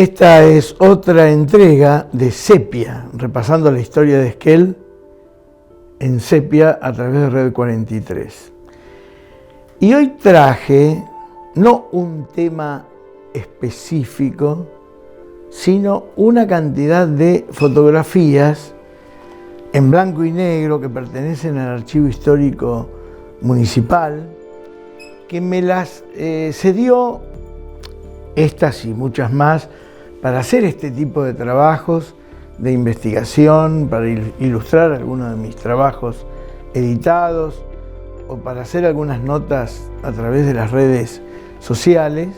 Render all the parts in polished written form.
Esta es otra entrega de Sepia, repasando la historia de Esquel en Sepia a través de Red 43. Y hoy traje no un tema específico, sino una cantidad de fotografías en blanco y negro que pertenecen al Archivo Histórico Municipal, que me las cedió, estas y muchas más, para hacer este tipo de trabajos de investigación, para ilustrar algunos de mis trabajos editados o para hacer algunas notas a través de las redes sociales,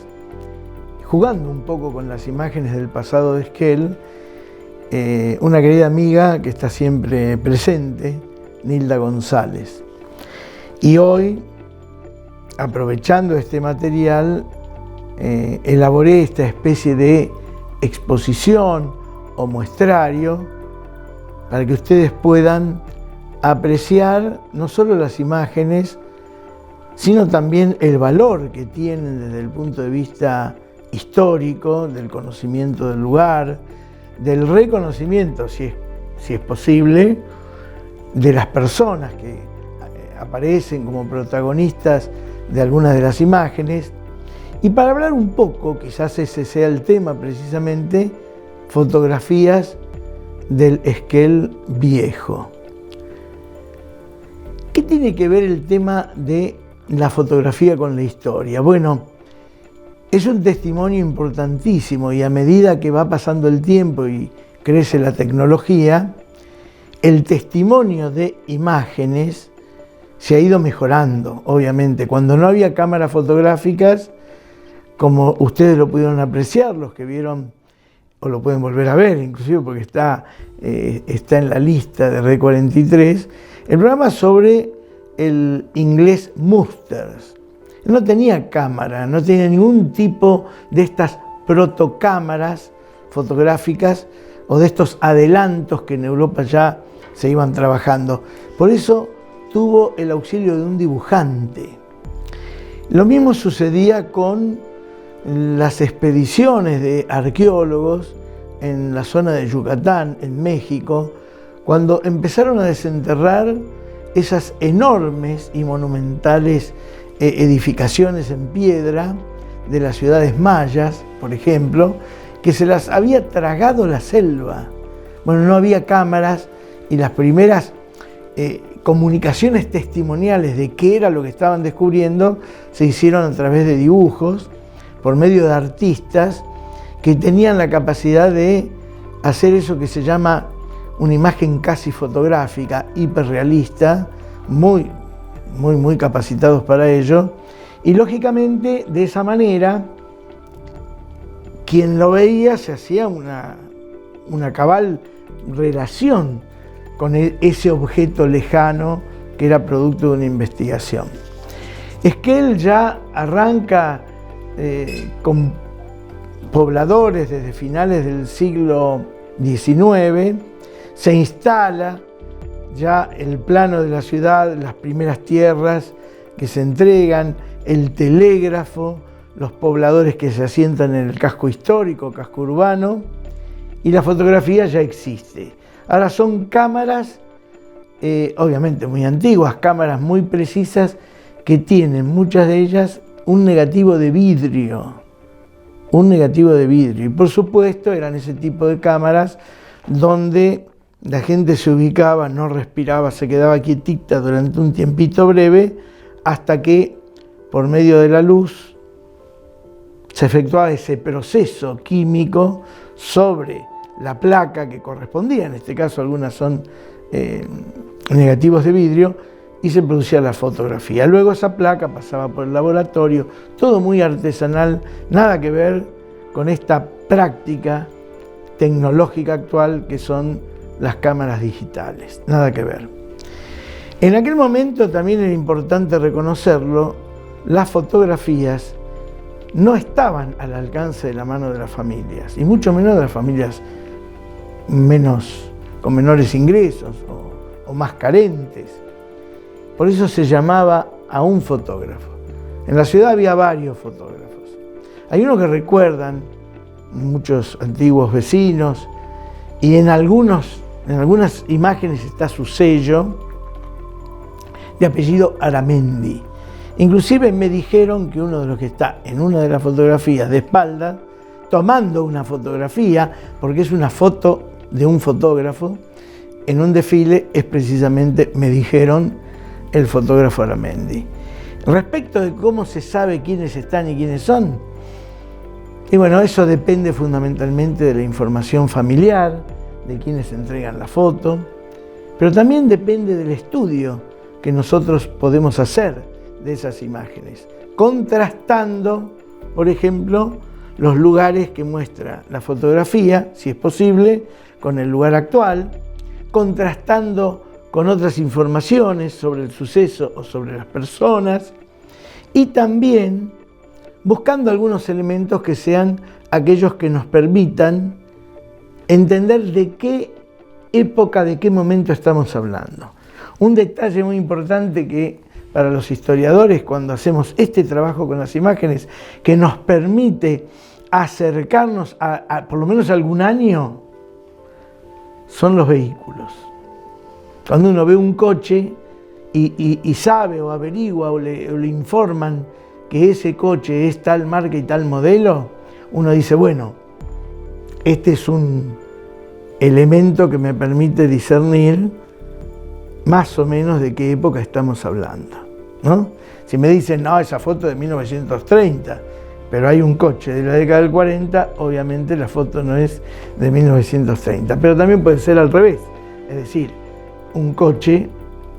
jugando un poco con las imágenes del pasado de Esquel. Una querida amiga que está siempre presente, Nilda González. Y hoy, aprovechando este material, elaboré esta especie de exposición o muestrario para que ustedes puedan apreciar no solo las imágenes, sino también el valor que tienen desde el punto de vista histórico, del conocimiento del lugar, del reconocimiento, si es posible, de las personas que aparecen como protagonistas de algunas de las imágenes. Y para hablar un poco, quizás ese sea el tema precisamente, fotografías del Esquel viejo. ¿Qué tiene que ver el tema de la fotografía con la historia? Bueno, es un testimonio importantísimo y a medida que va pasando el tiempo y crece la tecnología, el testimonio de imágenes se ha ido mejorando, obviamente. Cuando no había cámaras fotográficas, como ustedes lo pudieron apreciar, los que vieron, o lo pueden volver a ver, inclusive porque está en la lista de Red 43, el programa sobre el inglés Musters. No tenía cámara, no tenía ningún tipo de estas protocámaras fotográficas o de estos adelantos que en Europa ya se iban trabajando. Por eso tuvo el auxilio de un dibujante. Lo mismo sucedía con las expediciones de arqueólogos en la zona de Yucatán, en México, cuando empezaron a desenterrar esas enormes y monumentales edificaciones en piedra de las ciudades mayas, por ejemplo, que se las había tragado la selva. Bueno, no había cámaras y las primeras comunicaciones testimoniales de qué era lo que estaban descubriendo se hicieron a través de dibujos, por medio de artistas que tenían la capacidad de hacer eso que se llama una imagen casi fotográfica, hiperrealista, muy capacitados para ello, y lógicamente de esa manera quien lo veía se hacía una cabal relación con ese objeto lejano que era producto de una investigación. Esquel ya arranca con pobladores desde finales del siglo XIX, se instala ya el plano de la ciudad, las primeras tierras que se entregan, el telégrafo, los pobladores que se asientan en el casco histórico, casco urbano, y la fotografía ya existe. Ahora son cámaras, obviamente muy antiguas, cámaras muy precisas que tienen, muchas de ellas, un negativo de vidrio. Y por supuesto eran ese tipo de cámaras donde la gente se ubicaba, no respiraba, se quedaba quietita durante un tiempito breve, hasta que por medio de la luz se efectuaba ese proceso químico sobre la placa que correspondía, en este caso algunas son negativos de vidrio, y se producía la fotografía. Luego esa placa pasaba por el laboratorio, todo muy artesanal, nada que ver con esta práctica tecnológica actual que son las cámaras digitales, nada que ver. En aquel momento también era importante reconocerlo, las fotografías no estaban al alcance de la mano de las familias, y mucho menos de las familias con menores ingresos o más carentes. Por eso se llamaba a un fotógrafo. En la ciudad había varios fotógrafos. Hay unos que recuerdan muchos antiguos vecinos, y en algunas imágenes está su sello de apellido Aramendi. Inclusive me dijeron que uno de los que está en una de las fotografías de espalda, tomando una fotografía, porque es una foto de un fotógrafo, en un desfile es precisamente, me dijeron, el fotógrafo Aramendi. Respecto de cómo se sabe quiénes están y quiénes son, y bueno, eso depende fundamentalmente de la información familiar, de quienes entregan la foto, pero también depende del estudio que nosotros podemos hacer de esas imágenes, contrastando, por ejemplo, los lugares que muestra la fotografía, si es posible, con el lugar actual, contrastando con otras informaciones sobre el suceso o sobre las personas, y también buscando algunos elementos que sean aquellos que nos permitan entender de qué época, de qué momento estamos hablando. Un detalle muy importante que para los historiadores, cuando hacemos este trabajo con las imágenes, que nos permite acercarnos a por lo menos algún año, son los vehículos. Cuando uno ve un coche y sabe o averigua o le informan que ese coche es tal marca y tal modelo, uno dice, bueno, este es un elemento que me permite discernir más o menos de qué época estamos hablando, ¿no? Si me dicen, no, esa foto de 1930, pero hay un coche de la década del 40, obviamente la foto no es de 1930, pero también puede ser al revés, es decir, un coche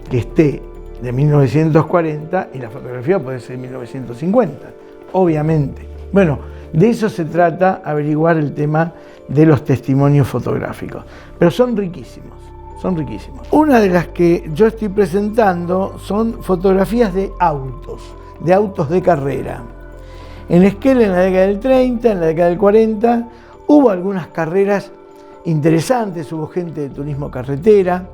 que esté de 1940 y la fotografía puede ser de 1950, obviamente. Bueno, de eso se trata, averiguar el tema de los testimonios fotográficos, pero son riquísimos, son riquísimos. Una de las que yo estoy presentando son fotografías de autos de carrera. En Esquel, en la década del 30, en la década del 40, hubo algunas carreras interesantes, hubo gente de turismo carretera.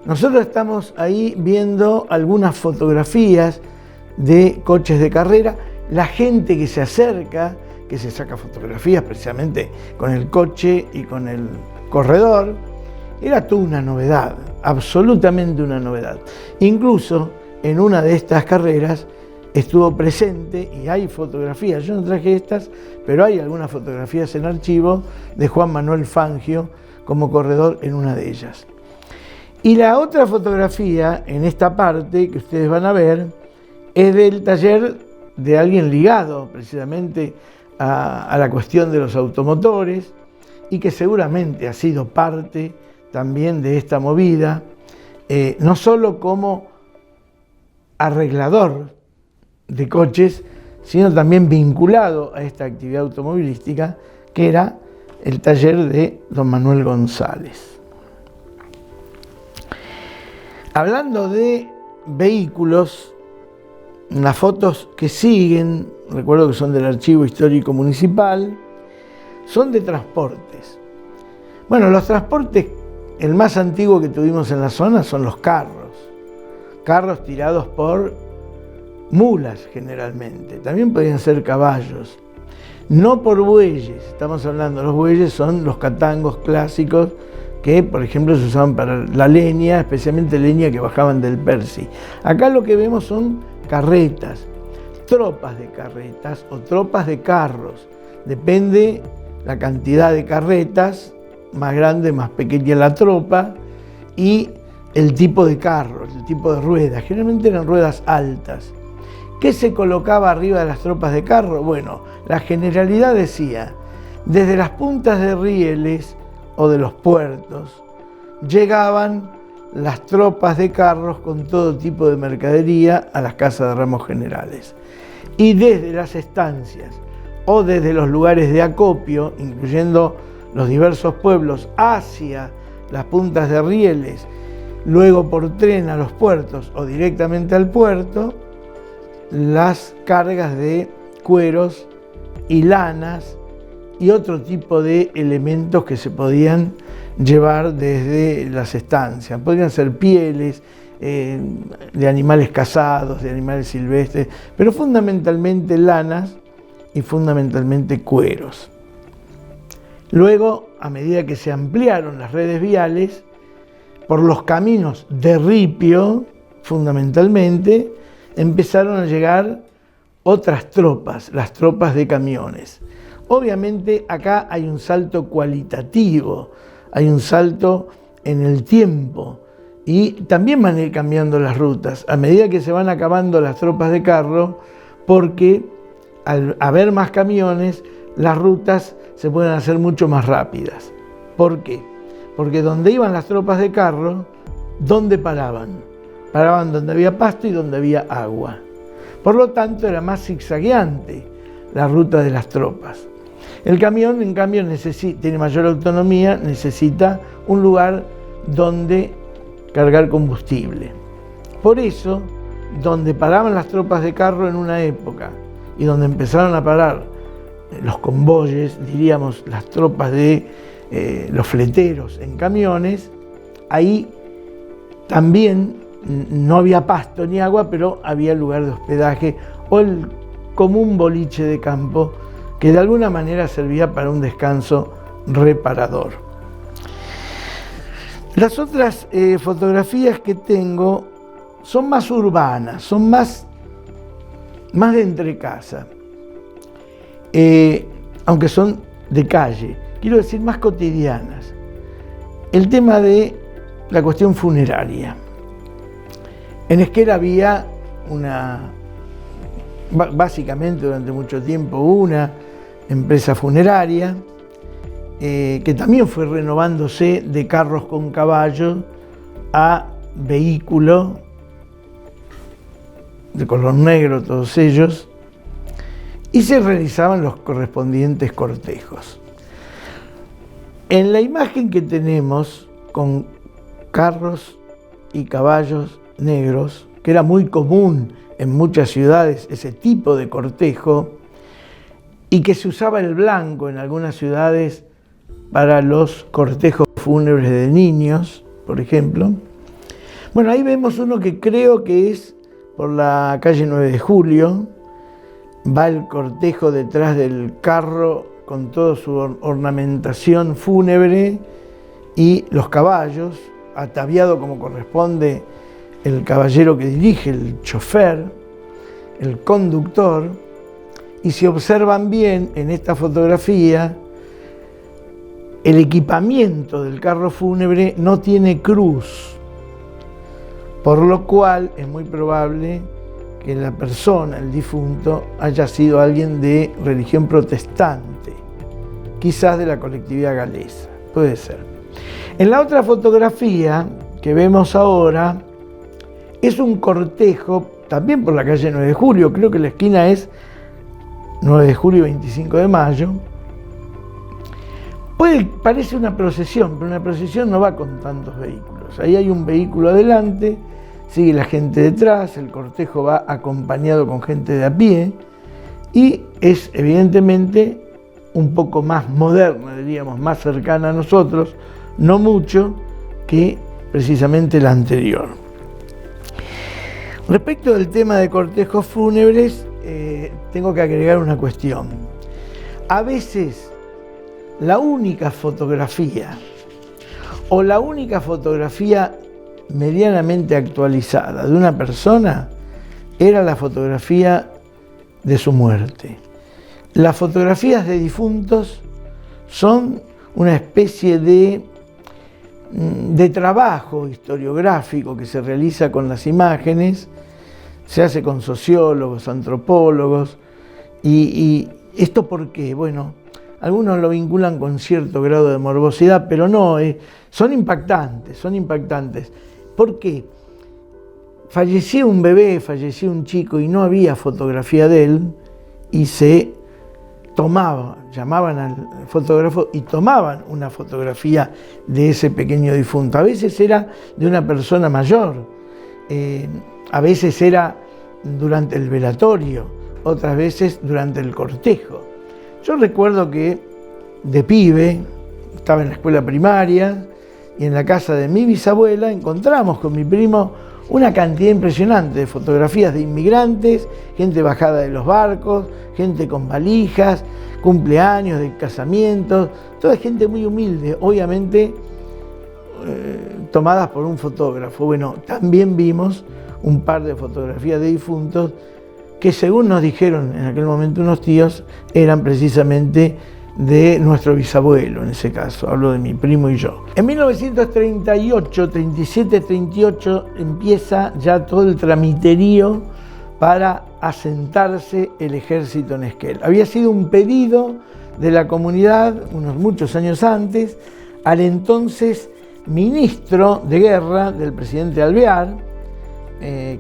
Nosotros estamos ahí viendo algunas fotografías de coches de carrera, la gente que se acerca, que se saca fotografías precisamente con el coche y con el corredor, era toda una novedad, absolutamente una novedad. Incluso en una de estas carreras estuvo presente, y hay fotografías, yo no traje estas, pero hay algunas fotografías en archivo de Juan Manuel Fangio como corredor en una de ellas. Y la otra fotografía, en esta parte que ustedes van a ver, es del taller de alguien ligado precisamente a la cuestión de los automotores y que seguramente ha sido parte también de esta movida, no solo como arreglador de coches, sino también vinculado a esta actividad automovilística, que era el taller de don Manuel González. Hablando de vehículos, las fotos que siguen, recuerdo que son del Archivo Histórico Municipal, son de transportes. Bueno, los transportes, el más antiguo que tuvimos en la zona son los carros tirados por mulas generalmente, también podían ser caballos, no por bueyes. Estamos hablando, los bueyes son los catangos clásicos que, por ejemplo, se usaban para la leña, especialmente leña que bajaban del Percy. Acá lo que vemos son carretas, tropas de carretas o tropas de carros. Depende la cantidad de carretas, más grande, más pequeña la tropa, y el tipo de carros, el tipo de ruedas. Generalmente eran ruedas altas. ¿Qué se colocaba arriba de las tropas de carro? Bueno, la generalidad decía, desde las puntas de rieles o de los puertos, llegaban las tropas de carros con todo tipo de mercadería a las casas de ramos generales. Y desde las estancias o desde los lugares de acopio, incluyendo los diversos pueblos, hacia las puntas de rieles, luego por tren a los puertos o directamente al puerto, las cargas de cueros y lanas y otro tipo de elementos que se podían llevar desde las estancias. Podrían ser pieles de animales cazados, de animales silvestres, pero fundamentalmente lanas y fundamentalmente cueros. Luego, a medida que se ampliaron las redes viales, por los caminos de ripio, fundamentalmente, empezaron a llegar otras tropas, las tropas de camiones. Obviamente acá hay un salto cualitativo, hay un salto en el tiempo y también van a ir cambiando las rutas a medida que se van acabando las tropas de carro, porque al haber más camiones, las rutas se pueden hacer mucho más rápidas. ¿Por qué? Porque donde iban las tropas de carro, ¿dónde paraban? Paraban donde había pasto y donde había agua. Por lo tanto, era más zigzagueante la ruta de las tropas. El camión, en cambio, tiene mayor autonomía, necesita un lugar donde cargar combustible. Por eso, donde paraban las tropas de carro en una época y donde empezaron a parar los convoyes, diríamos las tropas de los fleteros en camiones, ahí también no había pasto ni agua, pero había lugar de hospedaje o el común boliche de campo que de alguna manera servía para un descanso reparador. Las otras fotografías que tengo son más urbanas, son más de entrecasa, aunque son de calle, quiero decir más cotidianas. El tema de la cuestión funeraria. En Esquel había básicamente durante mucho tiempo una empresa funeraria que también fue renovándose de carros con caballo a vehículo de color negro, todos ellos, y se realizaban los correspondientes cortejos. En la imagen que tenemos con carros y caballos negros, que era muy común en muchas ciudades ese tipo de cortejo, y que se usaba el blanco en algunas ciudades para los cortejos fúnebres de niños, por ejemplo. Bueno, ahí vemos uno que creo que es por la calle 9 de Julio, va el cortejo detrás del carro con toda su ornamentación fúnebre y los caballos, ataviado como corresponde el caballero que dirige, el chofer, el conductor, y si observan bien en esta fotografía, el equipamiento del carro fúnebre no tiene cruz, por lo cual es muy probable que la persona, el difunto, haya sido alguien de religión protestante, quizás de la colectividad galesa, puede ser. En la otra fotografía que vemos ahora, es un cortejo, también por la calle 9 de Julio, creo que la esquina es 9 de Julio y 25 de Mayo. Parece una procesión, pero una procesión no va con tantos vehículos. Ahí hay un vehículo adelante, sigue la gente detrás, el cortejo va acompañado con gente de a pie y es evidentemente un poco más moderna, diríamos, más cercana a nosotros, no mucho, que precisamente la anterior. Respecto del tema de cortejos fúnebres, tengo que agregar una cuestión. A veces la única fotografía o la única fotografía medianamente actualizada de una persona era la fotografía de su muerte. Las fotografías de difuntos son una especie de trabajo historiográfico que se realiza con las imágenes, se hace con sociólogos, antropólogos, y ¿esto por qué? Bueno, algunos lo vinculan con cierto grado de morbosidad, pero no, son impactantes. ¿Por qué? Falleció un bebé, falleció un chico y no había fotografía de él y se tomaba, llamaban al fotógrafo y tomaban una fotografía de ese pequeño difunto. A veces era de una persona mayor, a veces era durante el velatorio, otras veces durante el cortejo. Yo recuerdo que de pibe, estaba en la escuela primaria y en la casa de mi bisabuela encontramos con mi primo una cantidad impresionante de fotografías de inmigrantes, gente bajada de los barcos, gente con valijas, cumpleaños, de casamientos, toda gente muy humilde, obviamente tomadas por un fotógrafo. Bueno, también vimos un par de fotografías de difuntos que, según nos dijeron en aquel momento unos tíos, eran precisamente de nuestro bisabuelo, en ese caso, hablo de mi primo y yo. En 1938, 37, 38, empieza ya todo el tramiterío para asentarse el ejército en Esquel. Había sido un pedido de la comunidad, unos muchos años antes, al entonces ministro de guerra del presidente Alvear,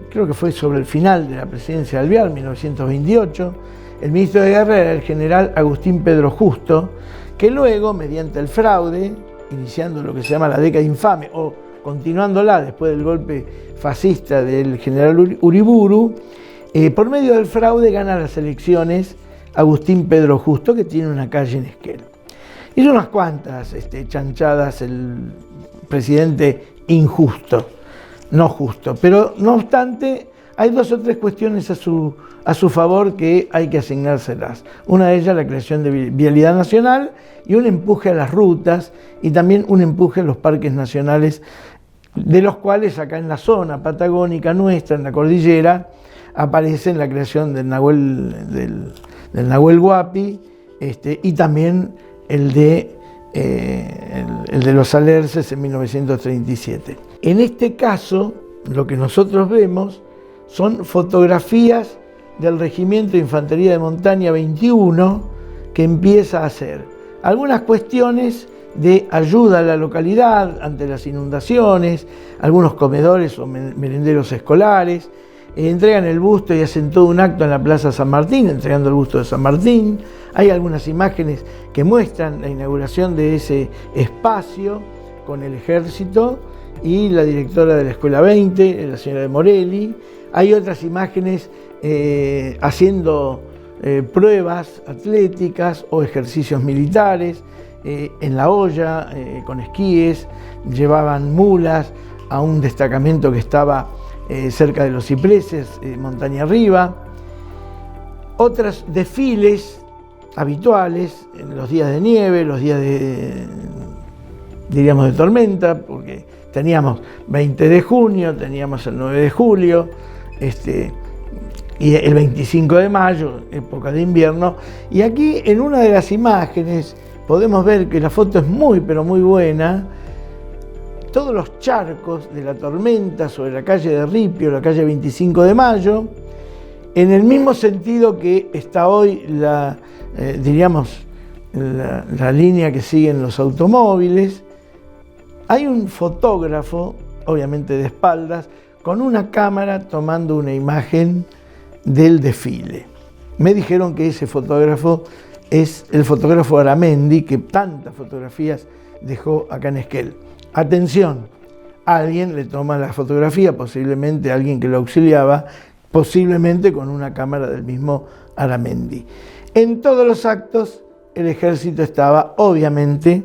creo que fue sobre el final de la presidencia de Alvear, 1928, el ministro de guerra era el general Agustín Pedro Justo, que luego, mediante el fraude, iniciando lo que se llama la década infame, o continuándola después del golpe fascista del general Uriburu, por medio del fraude gana las elecciones Agustín Pedro Justo, que tiene una calle en Esquel. Hizo unas cuantas chanchadas el presidente injusto, no justo, pero no obstante hay dos o tres cuestiones a su favor que hay que asignárselas. Una de ellas la creación de vialidad nacional y un empuje a las rutas y también un empuje a los parques nacionales, de los cuales acá en la zona patagónica nuestra, en la cordillera, aparece la creación del Nahuel Huapi y también el de los Alerces en 1937. En este caso, lo que nosotros vemos son fotografías del Regimiento de Infantería de Montaña 21 que empieza a hacer algunas cuestiones de ayuda a la localidad ante las inundaciones, algunos comedores o merenderos escolares, entregan el busto y hacen todo un acto en la Plaza San Martín, entregando el busto de San Martín. Hay algunas imágenes que muestran la inauguración de ese espacio con el ejército y la directora de la Escuela 20, la señora de Morelli. Hay otras imágenes haciendo pruebas atléticas o ejercicios militares, en La Hoya, con esquíes, llevaban mulas a un destacamento que estaba cerca de los cipreses, montaña arriba. Otros desfiles habituales en los días de nieve, los días diríamos de tormenta, porque teníamos 20 de junio, teníamos el 9 de julio, y el 25 de mayo, época de invierno. Y aquí en una de las imágenes podemos ver que la foto es muy, pero muy buena. Todos los charcos de la tormenta sobre la calle de Ripio, la calle 25 de mayo, en el mismo sentido que está hoy la línea que siguen los automóviles. Hay un fotógrafo, obviamente de espaldas, con una cámara tomando una imagen del desfile. Me dijeron que ese fotógrafo es el fotógrafo Aramendi, que tantas fotografías dejó acá en Esquel. Atención, alguien le toma la fotografía, posiblemente alguien que lo auxiliaba, posiblemente con una cámara del mismo Aramendi. En todos los actos el ejército estaba obviamente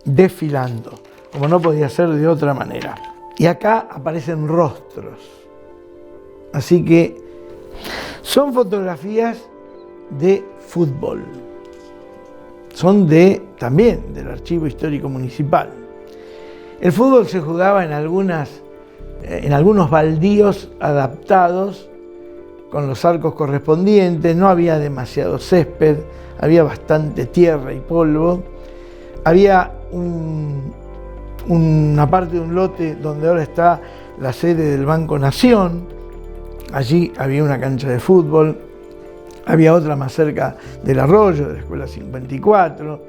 desfilando, como no podía ser de otra manera. Y acá aparecen rostros. Así que son fotografías de fútbol. Son también del Archivo Histórico Municipal. El fútbol se jugaba en algunos baldíos adaptados con los arcos correspondientes, no había demasiado césped, había bastante tierra y polvo. Había una parte de un lote donde ahora está la sede del Banco Nación. Allí había una cancha de fútbol, había otra más cerca del Arroyo, de la Escuela 54.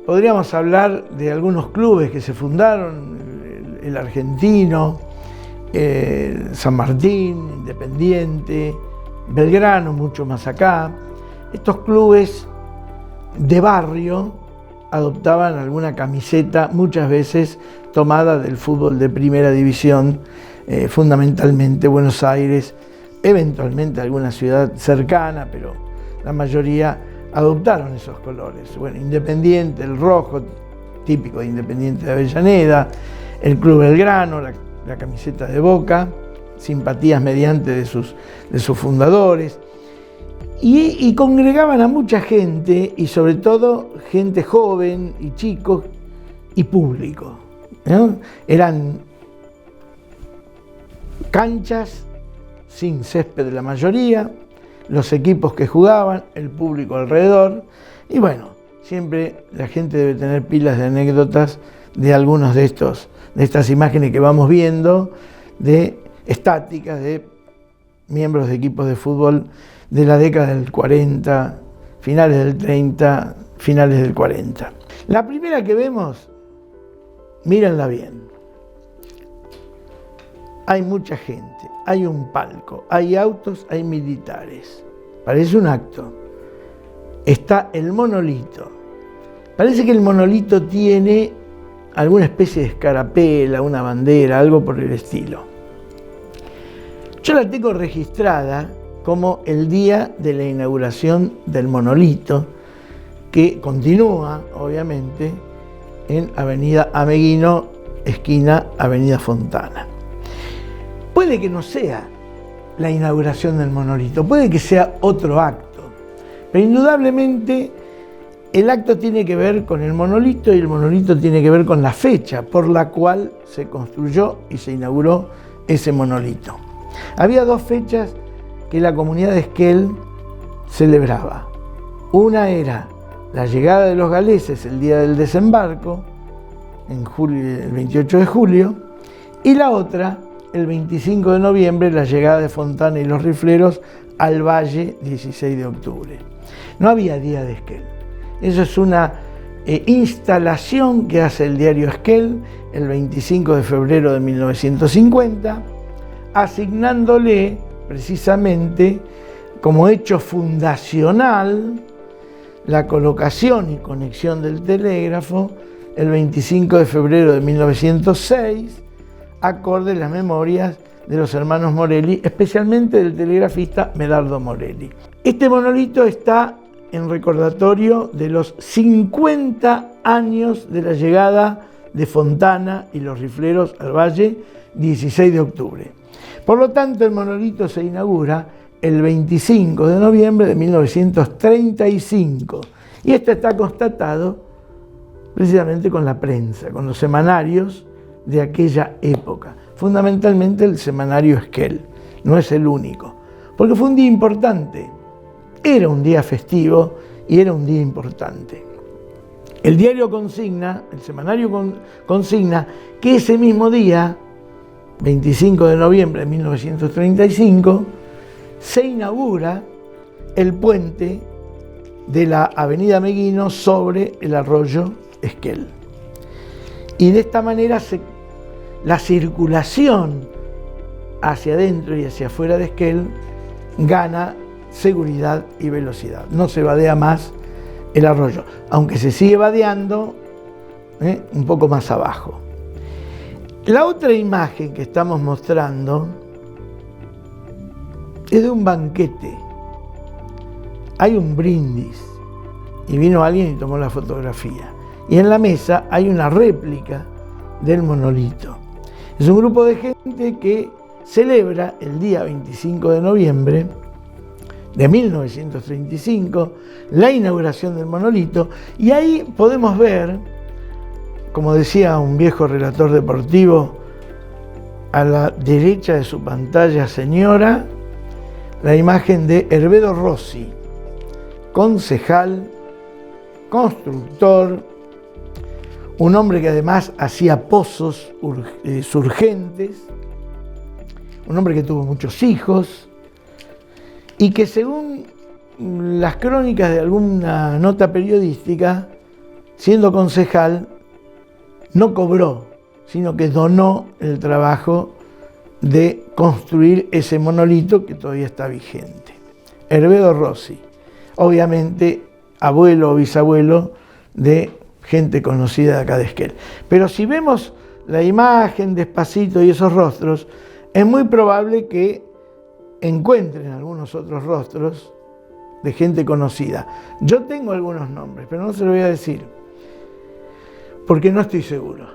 Podríamos hablar de algunos clubes que se fundaron, el Argentino, San Martín, Independiente, Belgrano, mucho más acá. Estos clubes de barrio adoptaban alguna camiseta, muchas veces tomada del fútbol de primera división, fundamentalmente Buenos Aires, eventualmente alguna ciudad cercana, pero la mayoría adoptaron esos colores. Bueno, Independiente, el rojo, típico de Independiente de Avellaneda, el Club Belgrano, la camiseta de Boca, simpatías mediante de sus fundadores, y congregaban a mucha gente, y sobre todo gente joven y chicos y público, ¿no? Eran canchas sin césped la mayoría, los equipos que jugaban, el público alrededor, y bueno, siempre la gente debe tener pilas de anécdotas de algunos de estas imágenes que vamos viendo, de estáticas de miembros de equipos de fútbol de la década del 40, finales del 30, finales del 40. La primera que vemos, mírenla bien. Hay mucha gente, hay un palco, hay autos, hay militares. Parece un acto. Está el monolito. Parece que el monolito tiene alguna especie de escarapela, una bandera, algo por el estilo. Yo la tengo registrada como el día de la inauguración del monolito, que continúa, obviamente, en Avenida Ameguino, esquina Avenida Fontana. Puede que no sea la inauguración del monolito, puede que sea otro acto, pero indudablemente el acto tiene que ver con el monolito y el monolito tiene que ver con la fecha por la cual se construyó y se inauguró ese monolito. Había dos fechas que la comunidad de Esquel celebraba. Una era la llegada de los galeses el día del desembarco, en julio, el 28 de julio, y la otra, el 25 de noviembre, la llegada de Fontana y los rifleros al Valle, 16 de octubre. No había día de Esquel. Eso es una instalación que hace el diario Esquel el 25 de febrero de 1950, asignándole precisamente como hecho fundacional la colocación y conexión del telégrafo el 25 de febrero de 1906, acorde a las memorias de los hermanos Morelli, especialmente del telegrafista Medardo Morelli. Este monolito está en recordatorio de los 50 años de la llegada de Fontana y los rifleros al Valle, 16 de octubre. Por lo tanto, el monolito se inaugura el 25 de noviembre de 1935. Y esto está constatado precisamente con la prensa, con los semanarios de aquella época. Fundamentalmente el semanario Esquel, no es el único, porque fue un día importante. Era un día festivo y era un día importante. El diario consigna, el semanario consigna que ese mismo día, 25 de noviembre de 1935, se inaugura el puente de la Avenida Ameguino sobre el arroyo Esquel. Y de esta manera la circulación hacia adentro y hacia afuera de Esquel gana seguridad y velocidad. No se vadea más el arroyo, aunque se sigue vadeando un poco más abajo. La otra imagen que estamos mostrando es de un banquete. Hay un brindis y vino alguien y tomó la fotografía. Y en la mesa hay una réplica del monolito. Es un grupo de gente que celebra el día 25 de noviembre de 1935 la inauguración del monolito, y ahí podemos ver, como decía un viejo relator deportivo, a la derecha de su pantalla, señora, la imagen de Hervedo Rossi, concejal, constructor, un hombre que además hacía pozos surgentes, un hombre que tuvo muchos hijos y que, según las crónicas de alguna nota periodística, siendo concejal, no cobró, sino que donó el trabajo de construir ese monolito que todavía está vigente. Hervedo Rossi, obviamente abuelo o bisabuelo de gente conocida de acá de Esquel. Pero si vemos la imagen despacito y esos rostros, es muy probable que encuentren algunos otros rostros de gente conocida. Yo tengo algunos nombres, pero no se los voy a decir, porque no estoy seguro.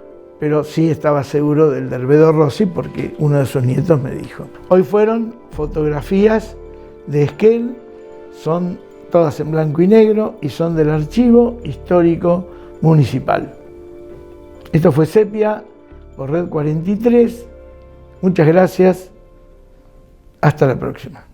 pero sí estaba seguro del Derbedo Rossi porque uno de sus nietos me dijo. Hoy fueron fotografías de Esquel, son todas en blanco y negro y son del Archivo Histórico Municipal. Esto fue Sepia por Red 43. Muchas gracias. Hasta la próxima.